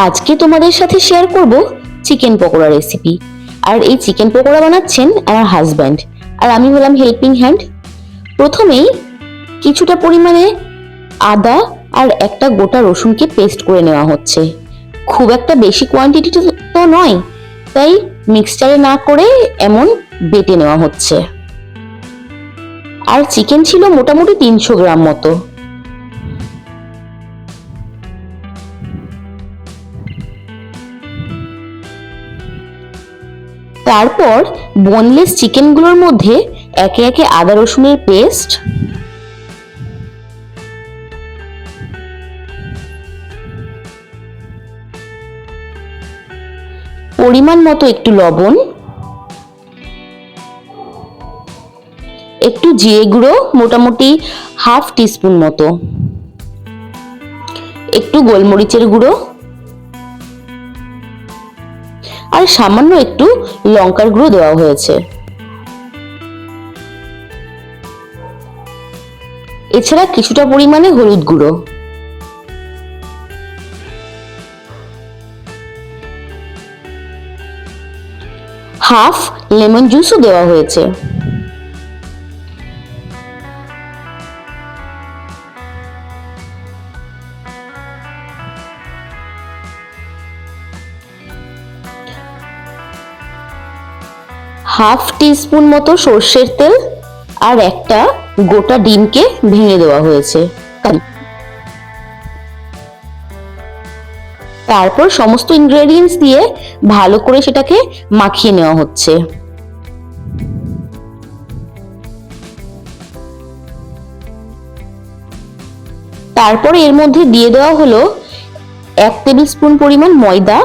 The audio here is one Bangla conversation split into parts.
আজকে তোমাদের সাথে শেয়ার করব চিকেন পকোড়া রেসিপি। আর এই চিকেন পকোড়া বানাচ্ছেন আমার হাজব্যান্ড, আর আমি হলাম হেল্পিং হ্যান্ড। প্রথমেই কিছুটা পরিমাণে আদা আর একটা গোটা রসুনকে পেস্ট করে নেওয়া হচ্ছে। খুব একটা বেশি কোয়ান্টিটি তো নয়, তাই মিক্সচারে না করে এমন বেটে নেওয়া হচ্ছে। আর চিকেন ছিল মোটামুটি 300 গ্রাম মতো। তারপর বোনলেস চিকেনগুলোর মধ্যে একে একে আদা রসুনের পেস্ট, পরিমাণ মতো একটু লবণ, একটু জিরে গুঁড়ো মোটামুটি হাফ টিস্পুন মতো, একটু গোলমরিচের গুঁড়ো আর সামান্য একটু লঙ্কার গুঁড়ো দেওয়া হয়েছে। এছাড়া কিছুটা পরিমাণে হলুদ গুঁড়ো। হাফ লেমন জুসও দেওয়া হয়েছে। হাফ টিস্পুন মতো সর্ষের তেল আর একটা গোটা ডিমকে ভেঙে দেওয়া হয়েছে। তারপর সমস্ত ইনগ্রেডিয়েন্টস দিয়ে ভালো করে সেটাকে মাখিয়ে নেওয়া হচ্ছে। তারপর এর মধ্যে দিয়ে দেওয়া হলো 1 টেবিল স্পুন পরিমাণ ময়দা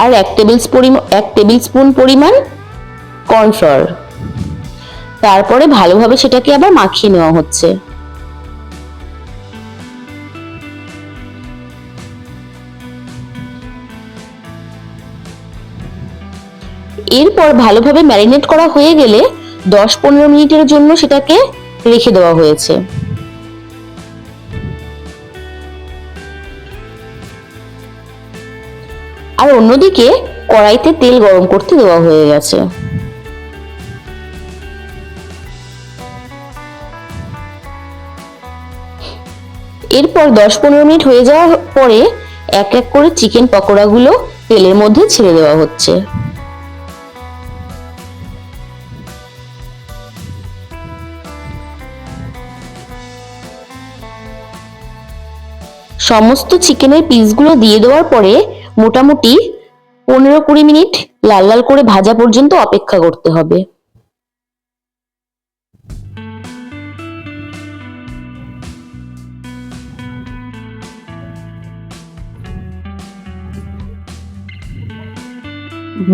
আর 1 টেবিল স্পুন পরিমাণ কর্নফ্লাওয়ার। তারপরে ভালোভাবে সেটাকে আবার মাখিয়ে নেওয়া হচ্ছে। এরপর ভালোভাবে ম্যারিনেট করা হয়ে গেলে 10-15 মিনিটের জন্য সেটাকে রেখে দেওয়া হয়েছে। আর অন্যদিকে কড়াইতে তেল গরম করতে দেওয়া হয়ে গেছে। এরপর 10-15 মিনিট হয়ে যাওয়ার পরে এক এক করে চিকেন পকোড়াগুলো তেলের মধ্যে ছেড়ে দেওয়া হচ্ছে। সমস্ত চিকেনের পিসগুলো দিয়ে দেওয়ার পরে মোটামুটি 15-20 মিনিট লাল লাল করে ভাজা পর্যন্ত অপেক্ষা করতে হবে।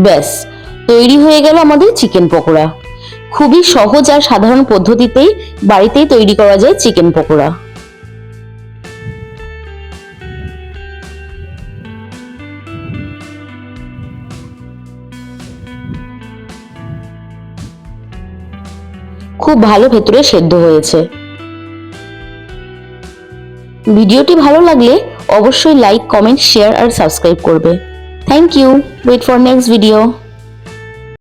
ব্যাস, তৈরি হয়ে গেল আমাদের চিকেন পকোড়া। খুবই সহজ আর সাধারণ পদ্ধতিতেই বাড়িতেই তৈরি করা যায় চিকেন পকোড়া। খুব ভালো ভেতরে সেদ্ধ হয়েছে। ভিডিওটি ভালো লাগলে অবশ্যই লাইক, কমেন্ট, শেয়ার আর সাবস্ক্রাইব করবে। Thank you. Wait for next video.